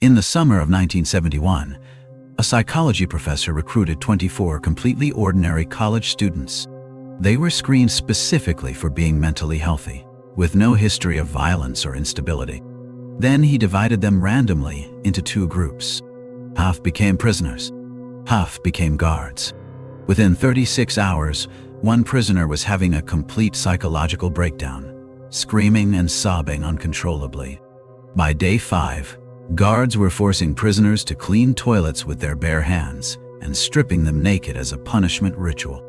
In the summer of 1971, a psychology professor recruited 24 completely ordinary college students. They were screened specifically for being mentally healthy, with no history of violence or instability. Then he divided them randomly into two groups. Half became prisoners, half became guards. Within 36 hours, one prisoner was having a complete psychological breakdown, screaming and sobbing uncontrollably. By day 5, guards were forcing prisoners to clean toilets with their bare hands and stripping them naked as a punishment ritual.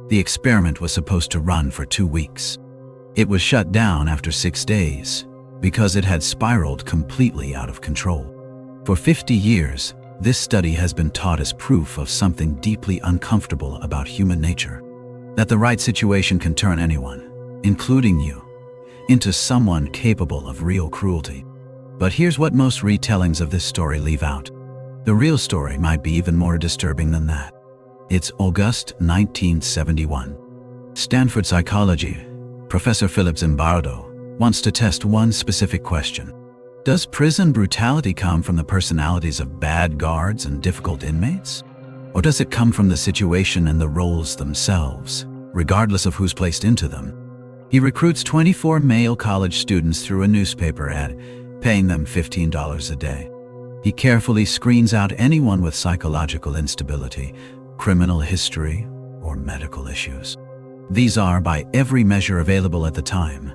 The experiment was supposed to run for 2 weeks. It was shut down after 6 days because it had spiraled completely out of control. For 50 years, this study has been taught as proof of something deeply uncomfortable about human nature, that the right situation can turn anyone, including you, into someone capable of real cruelty. But here's what most retellings of this story leave out. The real story might be even more disturbing than that. It's August 1971. Stanford psychology Professor Philip Zimbardo wants to test one specific question. Does prison brutality come from the personalities of bad guards and difficult inmates? Or does it come from the situation and the roles themselves, regardless of who's placed into them? He recruits 24 male college students through a newspaper ad, paying them $15 a day. He carefully screens out anyone with psychological instability, criminal history, or medical issues. These are, by every measure available at the time,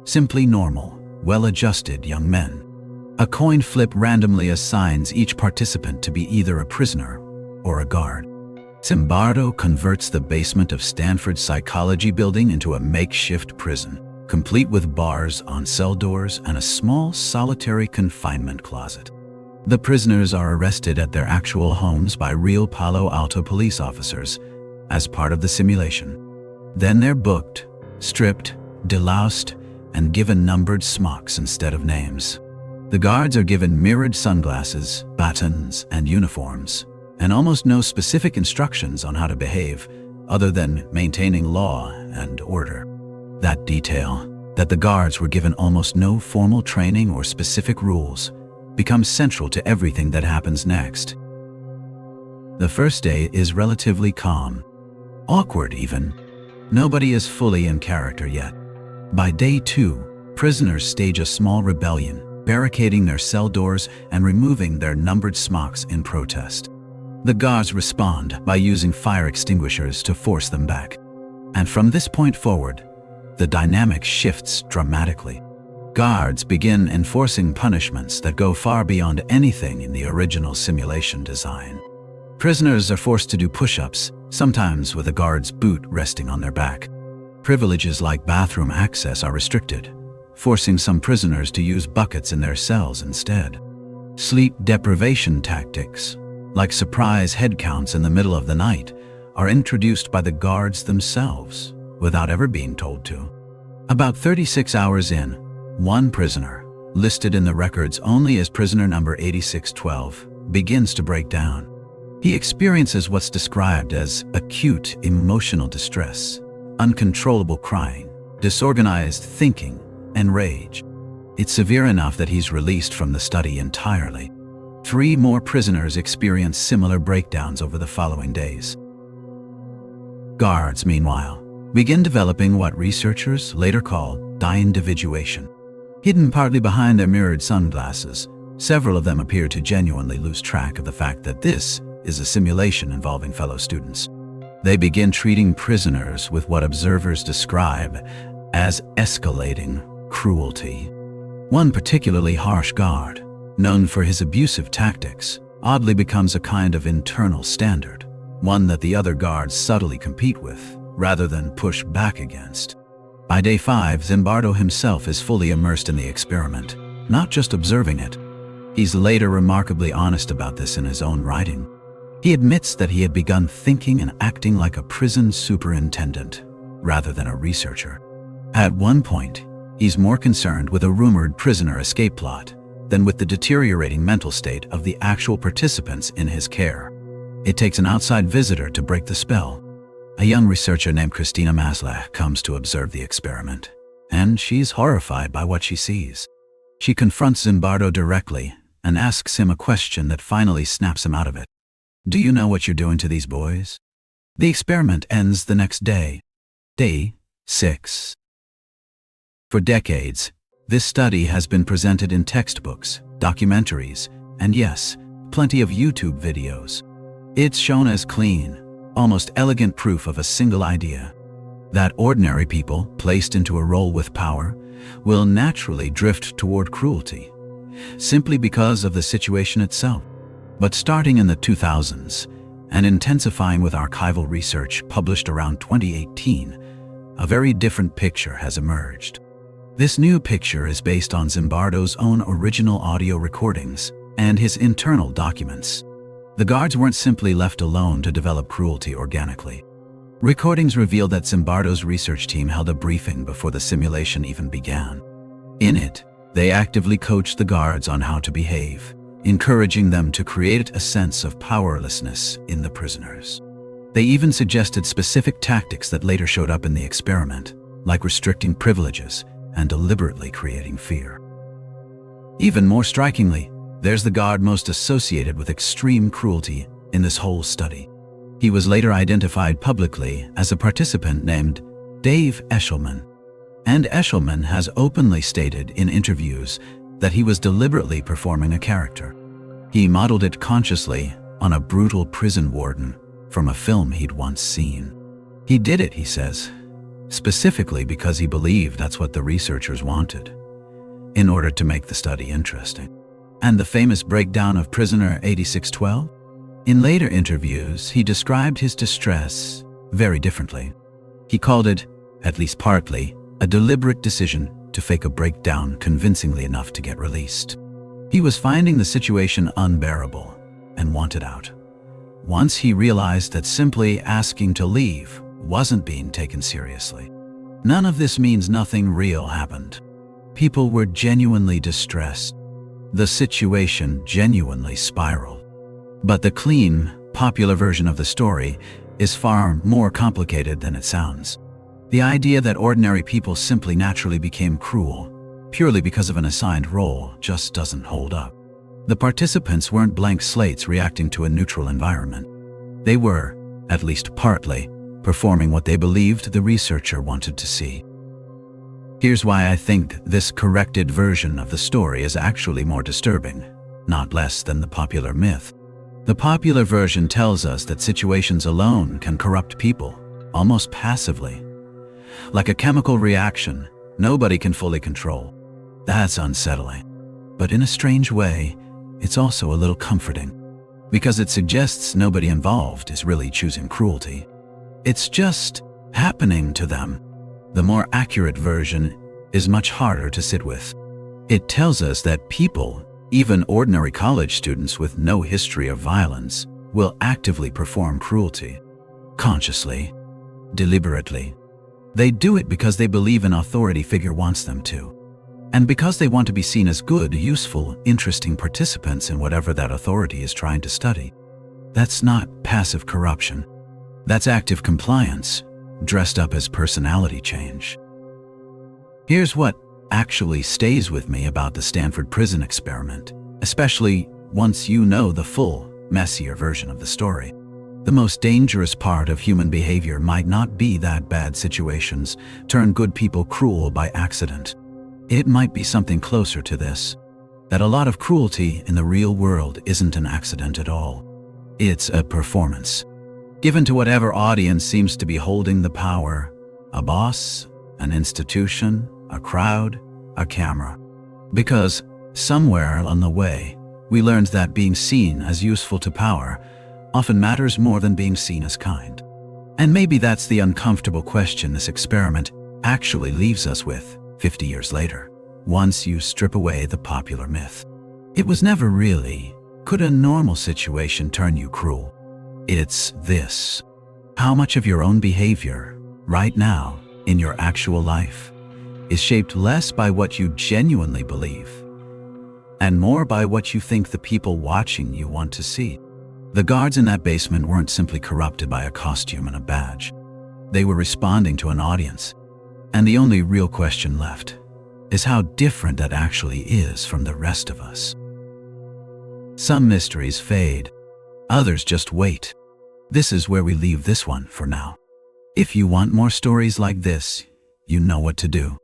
simply normal, well-adjusted young men. A coin flip randomly assigns each participant to be either a prisoner or a guard. Zimbardo converts the basement of Stanford's psychology building into a makeshift prison, complete with bars on cell doors and a small solitary confinement closet. The prisoners are arrested at their actual homes by real Palo Alto police officers as part of the simulation. Then they're booked, stripped, deloused, and given numbered smocks instead of names. The guards are given mirrored sunglasses, batons, and uniforms, and almost no specific instructions on how to behave other than maintaining law and order. That detail, that the guards were given almost no formal training or specific rules, becomes central to everything that happens next. The first day is relatively calm, awkward even. Nobody is fully in character yet. By day 2, prisoners stage a small rebellion, barricading their cell doors and removing their numbered smocks in protest. The guards respond by using fire extinguishers to force them back. And from this point forward, the dynamic shifts dramatically. Guards begin enforcing punishments that go far beyond anything in the original simulation design. Prisoners are forced to do push-ups, sometimes with a guard's boot resting on their back. Privileges like bathroom access are restricted, forcing some prisoners to use buckets in their cells instead. Sleep deprivation tactics, like surprise head counts in the middle of the night, are introduced by the guards themselves, without ever being told to. About 36 hours in, one prisoner, listed in the records only as prisoner number 8612, begins to break down. He experiences what's described as acute emotional distress, uncontrollable crying, disorganized thinking, and rage. It's severe enough that he's released from the study entirely. 3 more prisoners experience similar breakdowns over the following days. Guards, meanwhile, begin developing what researchers later call de-individuation. Hidden partly behind their mirrored sunglasses, several of them appear to genuinely lose track of the fact that this is a simulation involving fellow students. They begin treating prisoners with what observers describe as escalating cruelty. One particularly harsh guard, known for his abusive tactics, oddly becomes a kind of internal standard, one that the other guards subtly compete with, rather than push back against. By day 5, Zimbardo himself is fully immersed in the experiment, not just observing it. He's later remarkably honest about this in his own writing. He admits that he had begun thinking and acting like a prison superintendent, rather than a researcher. At one point, he's more concerned with a rumored prisoner escape plot than with the deteriorating mental state of the actual participants in his care. It takes an outside visitor to break the spell. A young researcher named Christina Maslach comes to observe the experiment, and she's horrified by what she sees. She confronts Zimbardo directly and asks him a question that finally snaps him out of it. Do you know what you're doing to these boys? The experiment ends the next day. Day 6. For decades, this study has been presented in textbooks, documentaries, and yes, plenty of YouTube videos. It's shown as clean, almost elegant proof of a single idea: that ordinary people, placed into a role with power, will naturally drift toward cruelty, simply because of the situation itself. But starting in the 2000s, and intensifying with archival research published around 2018, a very different picture has emerged. This new picture is based on Zimbardo's own original audio recordings and his internal documents. The guards weren't simply left alone to develop cruelty organically. Recordings reveal that Zimbardo's research team held a briefing before the simulation even began. In it, they actively coached the guards on how to behave, encouraging them to create a sense of powerlessness in the prisoners. They even suggested specific tactics that later showed up in the experiment, like restricting privileges and deliberately creating fear. Even more strikingly, there's the guard most associated with extreme cruelty in this whole study. He was later identified publicly as a participant named Dave Eshelman. And Eshelman has openly stated in interviews that he was deliberately performing a character. He modeled it consciously on a brutal prison warden from a film he'd once seen. He did it, he says, specifically because he believed that's what the researchers wanted, in order to make the study interesting. And the famous breakdown of prisoner 8612? In later interviews, he described his distress very differently. He called it, at least partly, a deliberate decision to fake a breakdown convincingly enough to get released. He was finding the situation unbearable and wanted out. Once he realized that simply asking to leave wasn't being taken seriously. None of this means nothing real happened. People were genuinely distressed. The situation genuinely spiraled. But the clean, popular version of the story is far more complicated than it sounds. The idea that ordinary people simply naturally became cruel, purely because of an assigned role, just doesn't hold up. The participants weren't blank slates reacting to a neutral environment. They were, at least partly, performing what they believed the researcher wanted to see. Here's why I think this corrected version of the story is actually more disturbing, not less than the popular myth. The popular version tells us that situations alone can corrupt people, almost passively. Like a chemical reaction, nobody can fully control. That's unsettling. But in a strange way, it's also a little comforting, because it suggests nobody involved is really choosing cruelty. It's just happening to them. The more accurate version is much harder to sit with. It tells us that people, even ordinary college students with no history of violence, will actively perform cruelty. Consciously, deliberately. They do it because they believe an authority figure wants them to. And because they want to be seen as good, useful, interesting participants in whatever that authority is trying to study. That's not passive corruption. That's active compliance, dressed up as personality change. Here's what actually stays with me about the Stanford Prison Experiment, especially once you know the full, messier version of the story. The most dangerous part of human behavior might not be that bad situations turn good people cruel by accident. It might be something closer to this, that a lot of cruelty in the real world isn't an accident at all. It's a performance, given to whatever audience seems to be holding the power: a boss, an institution, a crowd, a camera. Because somewhere along the way, we learned that being seen as useful to power often matters more than being seen as kind. And maybe that's the uncomfortable question this experiment actually leaves us with 50 years later, once you strip away the popular myth. It was never really, could a normal situation turn you cruel? It's this: how much of your own behavior, right now, in your actual life, is shaped less by what you genuinely believe, and more by what you think the people watching you want to see. The guards in that basement weren't simply corrupted by a costume and a badge. They were responding to an audience. And the only real question left is how different that actually is from the rest of us. Some mysteries fade. Others just wait. This is where we leave this one for now. If you want more stories like this, you know what to do.